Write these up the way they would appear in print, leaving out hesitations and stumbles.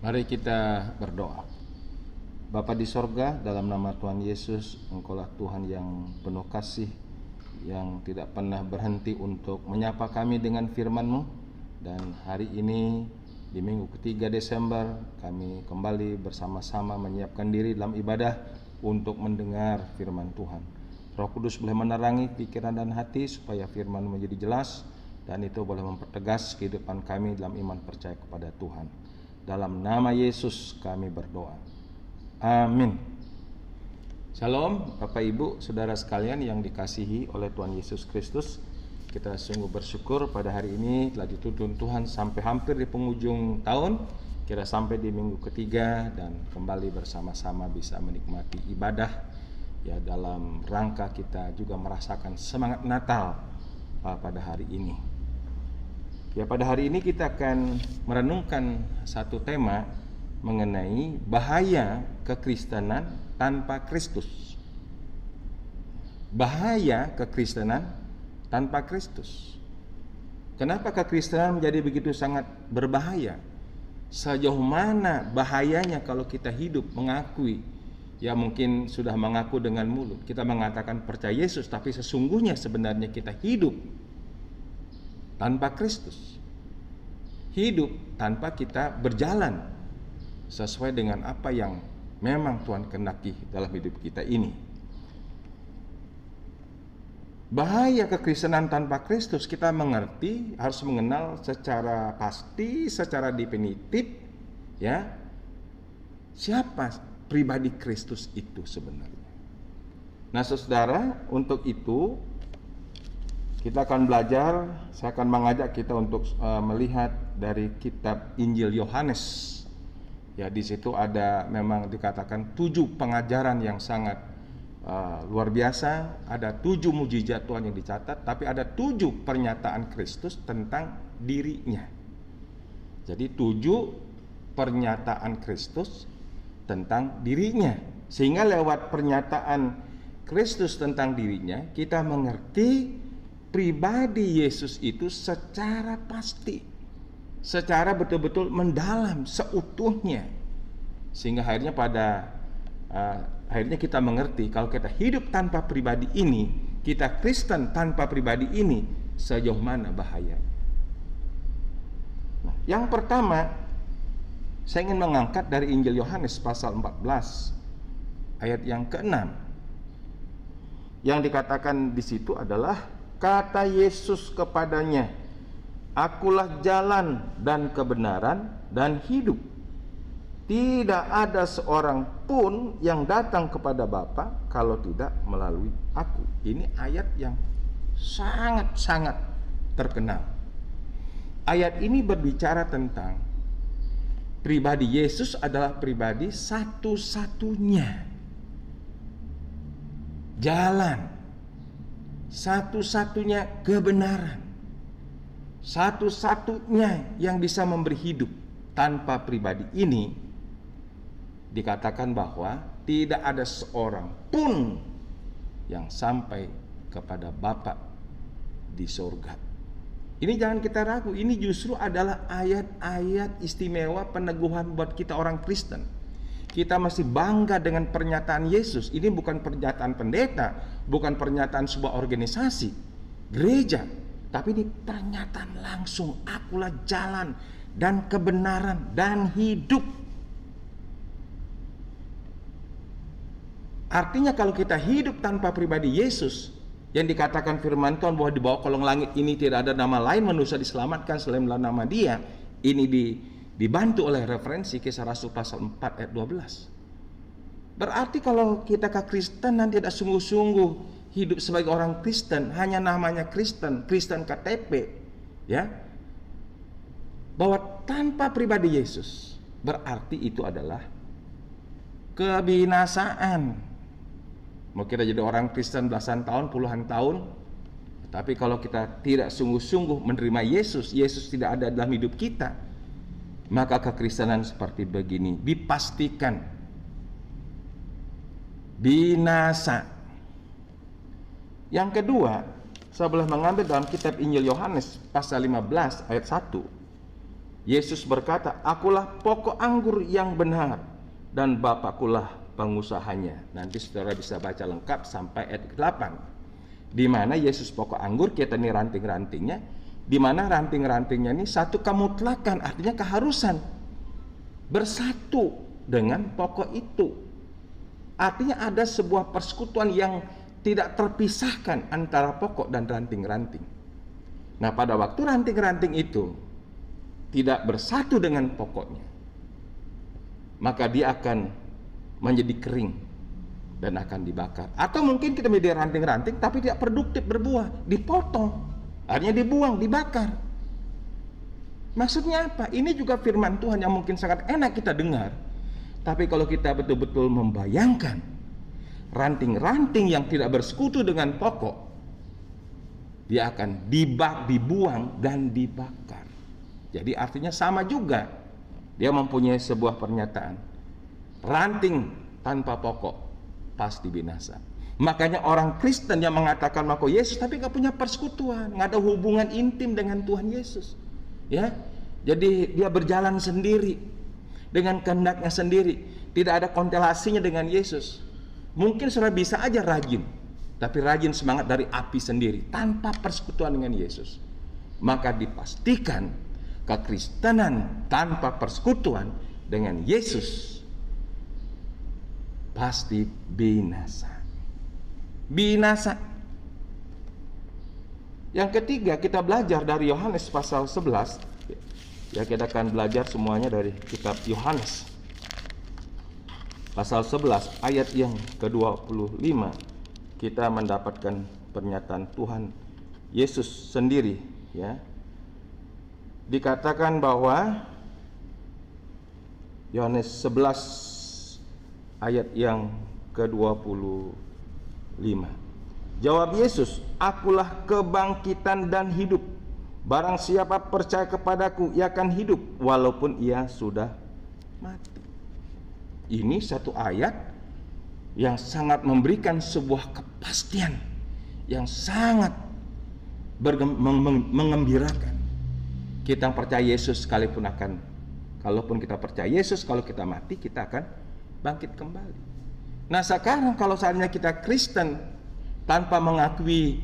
Mari kita berdoa. Bapa di sorga, dalam nama Tuhan Yesus, Engkaulah Tuhan yang penuh kasih, yang tidak pernah berhenti untuk menyapa kami dengan firman-Mu. Dan hari ini di minggu ketiga Desember, kami kembali bersama-sama menyiapkan diri dalam ibadah untuk mendengar firman Tuhan. Roh Kudus boleh menerangi pikiran dan hati supaya firman menjadi jelas, dan itu boleh mempertegas kehidupan kami dalam iman percaya kepada Tuhan. Dalam nama Yesus kami berdoa. Amin. Shalom Bapak Ibu Saudara sekalian yang dikasihi oleh Tuhan Yesus Kristus. Kita sungguh bersyukur pada hari ini telah dituntun Tuhan sampai hampir di penghujung tahun. Kita sampai di minggu ketiga dan kembali bersama-sama bisa menikmati ibadah ya, dalam rangka kita juga merasakan semangat Natal pada hari ini. Ya, pada hari ini kita akan merenungkan satu tema mengenai bahaya kekristenan tanpa Kristus. Bahaya kekristenan tanpa Kristus. Kenapa kekristenan menjadi begitu sangat berbahaya? Sejauh mana bahayanya kalau kita hidup mengakui, ya mungkin sudah mengaku dengan mulut, kita mengatakan percaya Yesus, tapi sesungguhnya sebenarnya kita hidup tanpa Kristus, hidup tanpa kita berjalan sesuai dengan apa yang memang Tuhan kehendaki dalam hidup kita ini. Bahaya kekristenan tanpa Kristus kita mengerti, harus mengenal secara pasti, secara definitif, ya, siapa pribadi Kristus itu sebenarnya. Nah, saudara, untuk itu kita akan belajar, saya akan mengajak kita untuk melihat dari kitab Injil Yohanes. Ya, di situ ada memang dikatakan 7 pengajaran yang sangat luar biasa, ada 7 mujizat Tuhan yang dicatat, tapi ada 7 pernyataan Kristus tentang dirinya. Jadi 7 pernyataan Kristus tentang dirinya, sehingga lewat pernyataan Kristus tentang dirinya kita mengerti pribadi Yesus itu secara pasti, secara betul-betul mendalam, seutuhnya, sehingga akhirnya akhirnya kita mengerti kalau kita hidup tanpa pribadi ini, kita Kristen tanpa pribadi ini, sejauh mana bahayanya. Nah, yang pertama saya ingin mengangkat dari Injil Yohanes pasal 14 ayat yang ke-6. Yang dikatakan di situ adalah, kata Yesus kepadanya, akulah jalan dan kebenaran dan hidup. Tidak ada seorang pun yang datang kepada Bapa kalau tidak melalui aku. Ini ayat yang sangat-sangat terkenal. Ayat ini berbicara tentang pribadi Yesus adalah pribadi satu-satunya jalan, satu-satunya kebenaran, satu-satunya yang bisa memberi hidup. Tanpa pribadi ini dikatakan bahwa tidak ada seorang pun yang sampai kepada Bapa di surga. Ini jangan kita ragu, ini justru adalah ayat-ayat istimewa peneguhan buat kita orang Kristen. Kita masih bangga dengan pernyataan Yesus. Ini bukan pernyataan pendeta, bukan pernyataan sebuah organisasi, gereja, tapi ini pernyataan langsung, akulah jalan dan kebenaran dan hidup. Artinya kalau kita hidup tanpa pribadi Yesus, yang dikatakan firman Tuhan bahwa di bawah kolong langit ini tidak ada nama lain manusia diselamatkan selain nama Dia, ini dibantu oleh referensi Kisah Rasul pasal 4 ayat 12. Berarti kalau kita kekristenan tidak sungguh-sungguh hidup sebagai orang Kristen, hanya namanya Kristen, Kristen KTP, ya, bahwa tanpa pribadi Yesus, berarti itu adalah kebinasaan. Mau kita jadi orang Kristen belasan tahun, puluhan tahun, tapi kalau kita tidak sungguh-sungguh menerima Yesus, Yesus tidak ada dalam hidup kita, maka kekristenan seperti begini dipastikan binasa. Yang kedua, saya boleh mengambil dalam kitab Injil Yohanes pasal 15 ayat 1. Yesus berkata, akulah pokok anggur yang benar dan Bapakkulah pengusahanya. Nanti saudara bisa baca lengkap sampai ayat 8. Di mana Yesus pokok anggur, kita ini ranting-rantingnya. Di mana ranting-rantingnya ini satu kemutlakan, artinya keharusan bersatu dengan pokok itu. Artinya ada sebuah persekutuan yang tidak terpisahkan antara pokok dan ranting-ranting. Nah, pada waktu ranting-ranting itu tidak bersatu dengan pokoknya, maka dia akan menjadi kering dan akan dibakar. Atau mungkin kita menjadi ranting-ranting tapi tidak produktif berbuah, dipotong, artinya dibuang, dibakar. Maksudnya apa? Ini juga firman Tuhan yang mungkin sangat enak kita dengar, tapi kalau kita betul-betul membayangkan ranting-ranting yang tidak bersekutu dengan pokok, dia akan dibuang dan dibakar. Jadi artinya sama juga. Dia mempunyai sebuah pernyataan, ranting tanpa pokok pasti binasa. Makanya orang Kristen yang mengatakan mengaku Yesus tapi gak punya persekutuan, gak ada hubungan intim dengan Tuhan Yesus, ya. Jadi dia berjalan sendiri dengan kehendaknya sendiri, tidak ada konstelasinya dengan Yesus. Mungkin saudara bisa aja rajin, tapi rajin semangat dari api sendiri tanpa persekutuan dengan Yesus. Maka dipastikan kekristenan tanpa persekutuan dengan Yesus pasti binasa. Binasa. Yang ketiga, kita belajar dari Yohanes pasal 11. Ya, kita akan belajar semuanya dari kitab Yohanes pasal 11 ayat yang ke-25. Kita mendapatkan pernyataan Tuhan Yesus sendiri, ya. Dikatakan bahwa Yohanes 11 ayat yang ke-25. Jawab Yesus, akulah kebangkitan dan hidup. Barang siapa percaya kepadaku, ia akan hidup walaupun ia sudah mati. Ini satu ayat yang sangat memberikan sebuah kepastian yang sangat mengembirakan. Kita yang percaya Yesus sekalipun kalaupun kita percaya Yesus, kalau kita mati kita akan bangkit kembali. Nah, sekarang kalau seandainya kita Kristen tanpa mengakui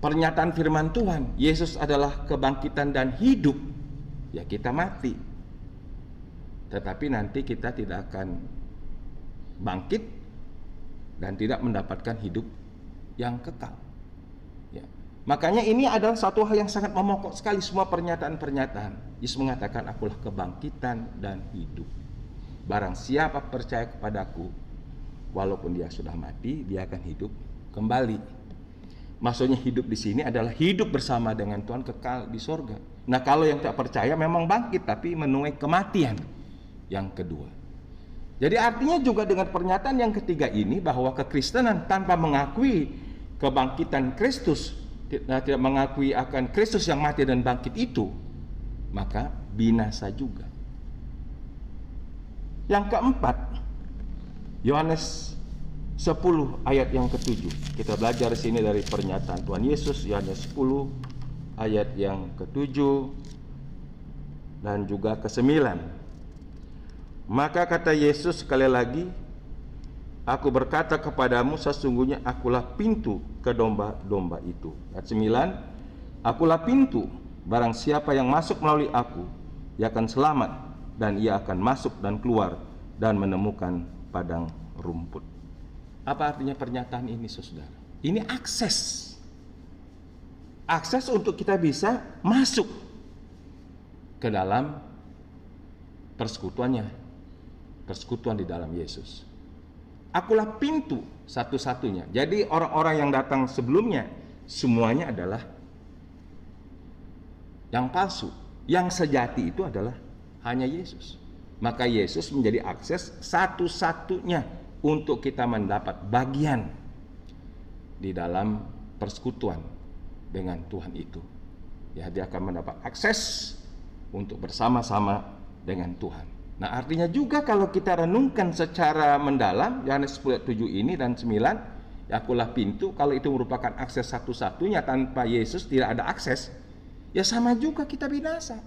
pernyataan firman Tuhan, Yesus adalah kebangkitan dan hidup, ya kita mati. Tetapi nanti kita tidak akan bangkit dan tidak mendapatkan hidup yang kekal. Ya. Makanya ini adalah satu hal yang sangat memokok sekali semua pernyataan-pernyataan. Yesus mengatakan, akulah kebangkitan dan hidup. Barang siapa percaya kepadaku, walaupun dia sudah mati, dia akan hidup kembali. Maksudnya hidup di sini adalah hidup bersama dengan Tuhan kekal di sorga. Nah, kalau yang tak percaya memang bangkit, tapi menuai kematian yang kedua. Jadi artinya juga dengan pernyataan yang ketiga ini, bahwa kekristenan tanpa mengakui kebangkitan Kristus, tidak mengakui akan Kristus yang mati dan bangkit itu, maka binasa juga. Yang keempat, Yohanes 10 ayat yang ke-7. Kita belajar di sini dari pernyataan Tuhan Yesus, Yohanes 10 ayat yang ke-7 dan juga ke-9. Maka kata Yesus sekali lagi, aku berkata kepadamu, sesungguhnya akulah pintu ke domba-domba itu. Ayat 9, akulah pintu, barang siapa yang masuk melalui aku, ia akan selamat, dan ia akan masuk dan keluar dan menemukan padang rumput. Apa artinya pernyataan ini, saudara? Ini akses. Akses untuk kita bisa masuk ke dalam persekutuannya, persekutuan di dalam Yesus. Akulah pintu satu-satunya. Jadi orang-orang yang datang sebelumnya semuanya adalah yang palsu. Yang sejati itu adalah hanya Yesus. Maka Yesus menjadi akses satu-satunya untuk kita mendapat bagian di dalam persekutuan dengan Tuhan itu. Ya, dia akan mendapat akses untuk bersama-sama dengan Tuhan. Nah, artinya juga kalau kita renungkan secara mendalam Yohanes 10:7 ini dan 9, ya akulah pintu, kalau itu merupakan akses satu-satunya, tanpa Yesus tidak ada akses, ya sama juga kita binasa.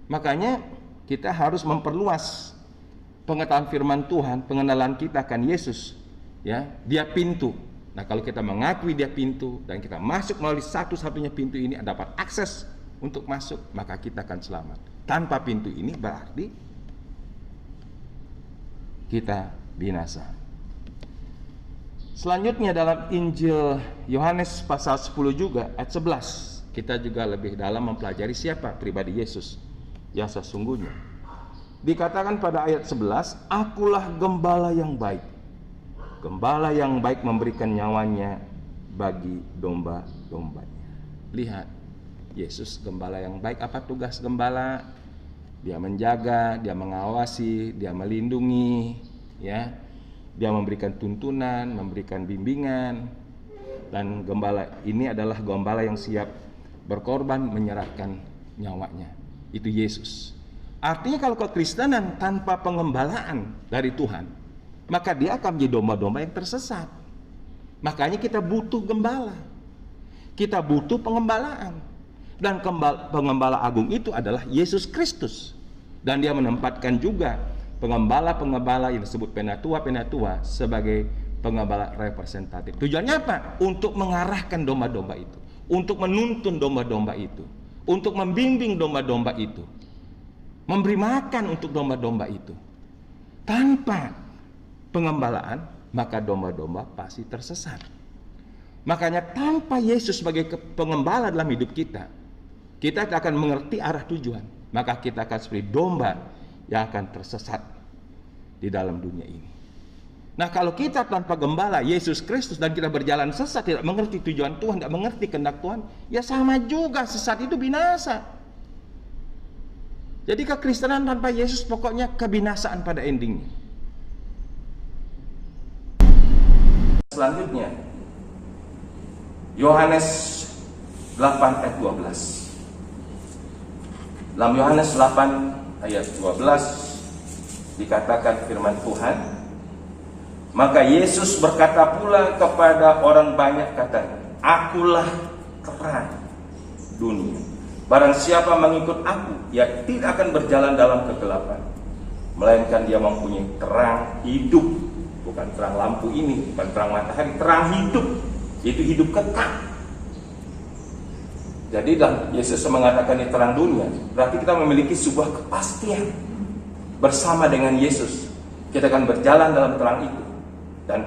Makanya kita harus memperluas pengetahuan firman Tuhan, pengenalan kita akan Yesus. Ya, dia pintu. Nah, kalau kita mengakui dia pintu dan kita masuk melalui satu-satunya pintu ini, dapat akses untuk masuk, maka kita akan selamat. Tanpa pintu ini berarti kita binasa. Selanjutnya dalam Injil Yohanes pasal 10 juga ayat 11, kita juga lebih dalam mempelajari siapa pribadi Yesus yang sesungguhnya. Dikatakan pada ayat 11, akulah gembala yang baik. Gembala yang baik memberikan nyawanya bagi domba-dombanya. Lihat, Yesus gembala yang baik. Apa tugas gembala? Dia menjaga, dia mengawasi, dia melindungi, ya. Dia memberikan tuntunan, memberikan bimbingan. Dan gembala ini adalah gembala yang siap berkorban, menyerahkan nyawanya. Itu Yesus. Artinya kalau kekristenan tanpa pengembalaan dari Tuhan, maka dia akan menjadi domba-domba yang tersesat. Makanya kita butuh gembala. Kita butuh pengembalaan. Dan pengembala agung itu adalah Yesus Kristus. Dan dia menempatkan juga pengembala-pengembala yang disebut penatua sebagai pengembala representatif. Tujuannya apa? Untuk mengarahkan domba-domba itu. Untuk menuntun domba-domba itu. Untuk membimbing domba-domba itu. Memberi makan untuk domba-domba itu. Tanpa pengembalaan, maka domba-domba pasti tersesat. Makanya tanpa Yesus sebagai pengembala dalam hidup kita, kita akan mengerti arah tujuan. Maka kita akan seperti domba yang akan tersesat di dalam dunia ini. Nah, kalau kita tanpa gembala Yesus Kristus dan kita berjalan sesat, tidak mengerti tujuan Tuhan, tidak mengerti kehendak Tuhan, ya sama juga, sesat itu binasa. Jadi kekristenan tanpa Yesus pokoknya kebinasaan pada endingnya. Selanjutnya, Yohanes 8 ayat 12. Dalam Yohanes 8 ayat 12 dikatakan firman Tuhan, maka Yesus berkata pula kepada orang banyak, katanya, akulah terang dunia. Barang siapa mengikut aku, ia tidak akan berjalan dalam kegelapan, melainkan dia mempunyai terang hidup. Bukan terang lampu ini, bukan terang matahari, terang hidup. Itu hidup kekal. Jadi Yesus mengatakan ini terang dunia, berarti kita memiliki sebuah kepastian. Bersama dengan Yesus, kita akan berjalan dalam terang itu. Dan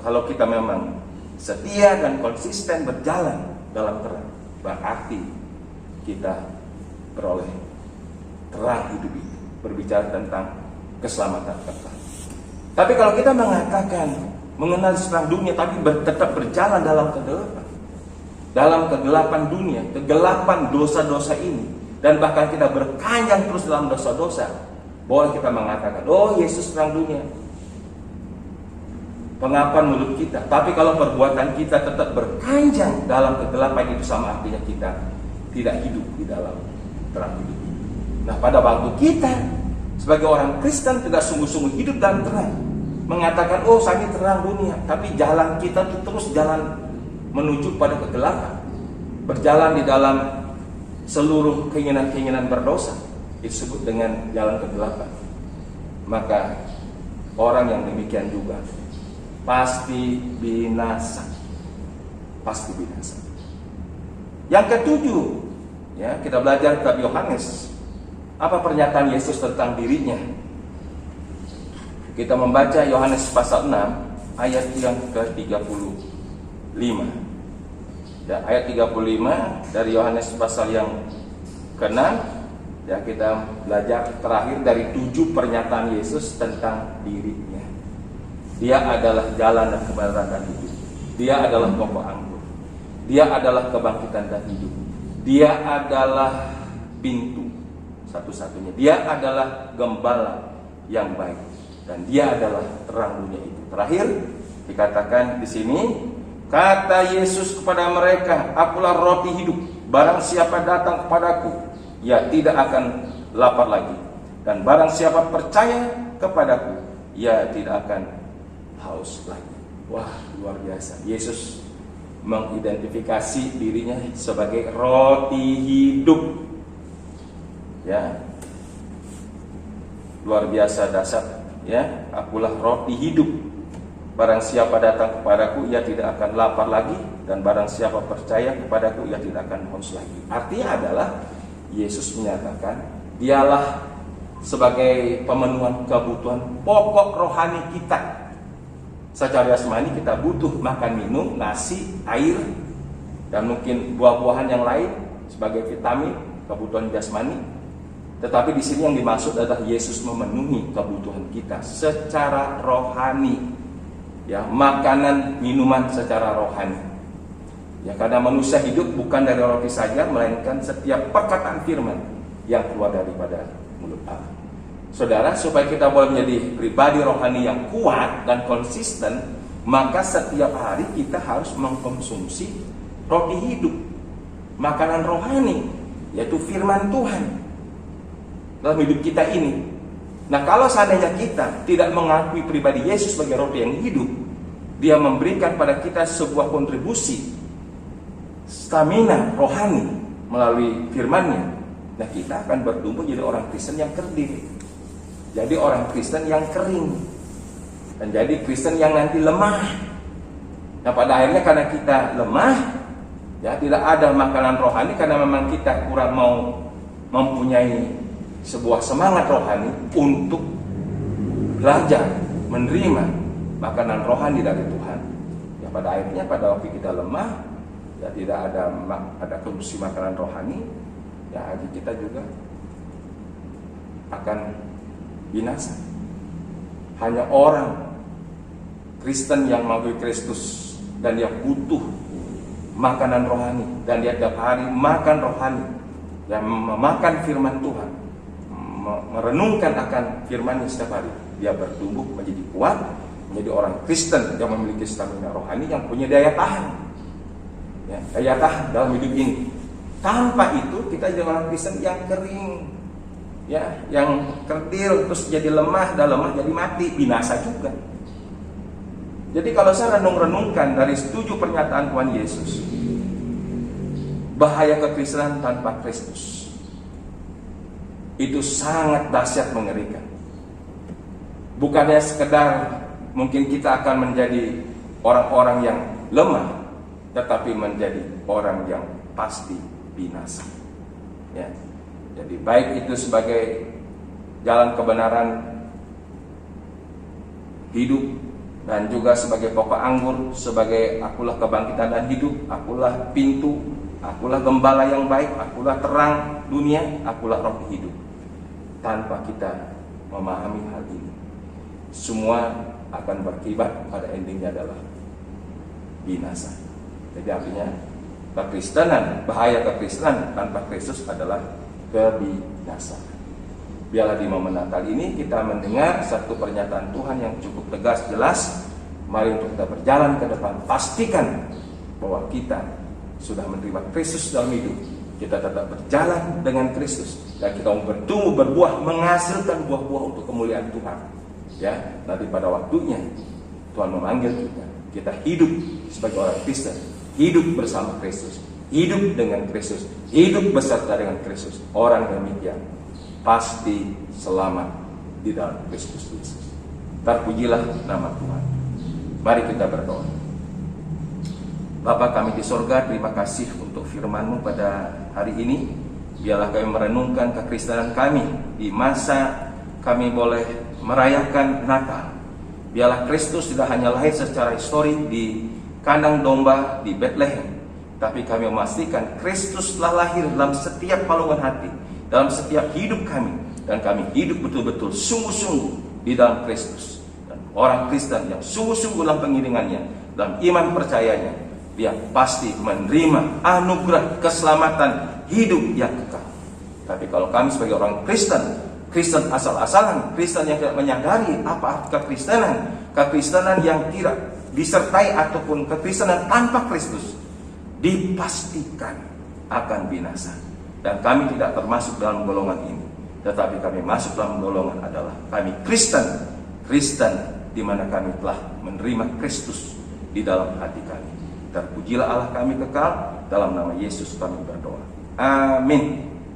kalau kita memang setia dan konsisten berjalan dalam terang, berarti kita beroleh terang hidup itu, berbicara tentang keselamatan kekal. Tapi kalau kita mengatakan mengenal terang dunia, tapi tetap berjalan dalam kegelapan dunia, kegelapan dosa-dosa ini, dan bahkan kita berkanjang terus dalam dosa-dosa, boleh kita mengatakan, oh Yesus terang dunia, pengakuan mulut kita. Tapi kalau perbuatan kita tetap berkanjang dalam kegelapan, itu sama artinya kita tidak hidup di dalam terang hidup. Nah, pada waktu kita sebagai orang Kristen tidak sungguh-sungguh hidup dalam terang, mengatakan, oh saya ini terang dunia, tapi jalan kita itu terus jalan menuju pada kegelapan, berjalan di dalam seluruh keinginan-keinginan berdosa, disebut dengan jalan kegelapan. Maka orang yang demikian juga pasti binasa. Pasti binasa. Yang ketujuh, ya, kita belajar kitab Yohanes. Apa pernyataan Yesus tentang dirinya? Kita membaca Yohanes pasal 6 ayat yang ke-35. Ya, ayat 35 dari Yohanes pasal yang ke-6. Ya, kita belajar terakhir dari 7 pernyataan Yesus tentang dirinya. Dia adalah jalan dan kebenaran dan hidup. Dia adalah pokok anggur. Dia adalah kebangkitan dan hidup. Dia adalah pintu satu-satunya. Dia adalah gembala yang baik, dan dia adalah terang dunia itu. Terakhir dikatakan di sini, kata Yesus kepada mereka, akulah roti hidup. Barang siapa datang kepadaku, ia tidak akan lapar lagi. Dan barang siapa percaya kepadaku, ia tidak akan haus lagi. Wah, luar biasa. Yesus mengidentifikasi dirinya sebagai roti hidup. Ya, luar biasa dahsyat, ya. Akulah roti hidup. Barang siapa datang kepadaku, ia tidak akan lapar lagi, dan barang siapa percaya kepadaku, ia tidak akan haus lagi. Artinya adalah Yesus menyatakan, dialah sebagai pemenuhan kebutuhan pokok rohani kita. Secara jasmani kita butuh makan, minum, nasi, air, dan mungkin buah-buahan yang lain sebagai vitamin, kebutuhan jasmani. Tetapi di sini yang dimaksud adalah Yesus memenuhi kebutuhan kita secara rohani. Ya, makanan, minuman secara rohani. Ya, karena manusia hidup bukan dari roti saja, melainkan setiap perkataan firman yang keluar daripada mulut Allah. Saudara, supaya kita boleh menjadi pribadi rohani yang kuat dan konsisten, maka setiap hari kita harus mengkonsumsi roti hidup, makanan rohani, yaitu firman Tuhan dalam hidup kita ini. Nah, kalau seandainya kita tidak mengakui pribadi Yesus sebagai roti yang hidup, dia memberikan pada kita sebuah kontribusi stamina rohani melalui firman-Nya. Nah, kita akan bertumbuh jadi orang Kristen yang kerdil, jadi orang Kristen yang kering, dan jadi Kristen yang nanti lemah. Nah, pada akhirnya karena kita lemah, ya, tidak ada makanan rohani, karena memang kita kurang mau mempunyai sebuah semangat rohani untuk belajar menerima makanan rohani dari Tuhan. Ya, pada akhirnya pada waktu kita lemah, ya, tidak ada konsumsi makanan rohani, ya, kita juga akan binasa. Hanya orang Kristen yang mengakui Kristus dan dia butuh makanan rohani, dan dia tiap hari makan rohani, yang memakan firman Tuhan, merenungkan akan firman-Nya setiap hari, dia bertumbuh menjadi kuat, menjadi orang Kristen yang memiliki stamina rohani, yang punya daya tahan, ya, daya tahan dalam hidup ini. Tanpa itu kita jadi orang Kristen yang kering, ya, yang kerdil, terus jadi lemah, dan lemah jadi mati, binasa juga. Jadi kalau saya renung-renungkan dari 7 pernyataan Tuhan Yesus, bahaya kekristenan tanpa Kristus itu sangat dahsyat, mengerikan. Bukannya sekedar mungkin kita akan menjadi orang-orang yang lemah, tetapi menjadi orang yang pasti binasa. Ya. Jadi baik itu sebagai jalan kebenaran hidup, dan juga sebagai pokok anggur, sebagai akulah kebangkitan dan hidup, akulah pintu, akulah gembala yang baik, akulah terang dunia, akulah roh hidup. Tanpa kita memahami hal ini, semua akan berakibat pada endingnya adalah binasa. Jadi artinya kekristenan, bahaya kekristenan tanpa Kristus adalah kebinasaan. Biarlah di momen Natal ini kita mendengar satu pernyataan Tuhan yang cukup tegas, jelas. Mari untuk kita berjalan ke depan, pastikan bahwa kita sudah menerima Kristus dalam hidup. Kita tetap berjalan dengan Kristus, dan kita bertumbuh, berbuah, menghasilkan buah-buah untuk kemuliaan Tuhan. Ya, nanti pada waktunya Tuhan memanggil kita hidup sebagai orang Kristen, hidup bersama Kristus, hidup dengan Kristus, hidup beserta dengan Kristus. Orang demikian pasti selamat di dalam Kristus Yesus. Terpujilah nama Tuhan. Mari kita berdoa. Bapa kami di sorga, terima kasih untuk firman-Mu pada hari ini. Biarlah kami merenungkan kekristenan kami di masa kami boleh merayakan Natal. Biarlah Kristus tidak hanya lahir secara histori di kandang domba di Bethlehem, tapi kami memastikan Kristus telah lahir dalam setiap palungan hati, dalam setiap hidup kami, dan kami hidup betul-betul sungguh-sungguh di dalam Kristus. Dan orang Kristen yang sungguh-sungguh dalam pengiringannya, dalam iman percayanya, dia pasti menerima anugerah keselamatan hidup yang kekal. Tapi kalau kami sebagai orang Kristen, Kristen asal-asalan, Kristen yang tidak menyadari apa arti kekristenan, kekristenan yang tidak disertai ataupun kekristenan tanpa Kristus, dipastikan akan binasa. Dan kami tidak termasuk dalam golongan ini, tetapi kami masuk dalam golongan adalah kami Kristen, Kristen di mana kami telah menerima Kristus di dalam hati kami. Terpujilah Allah kami kekal, dalam nama Yesus kami berdoa. Amin.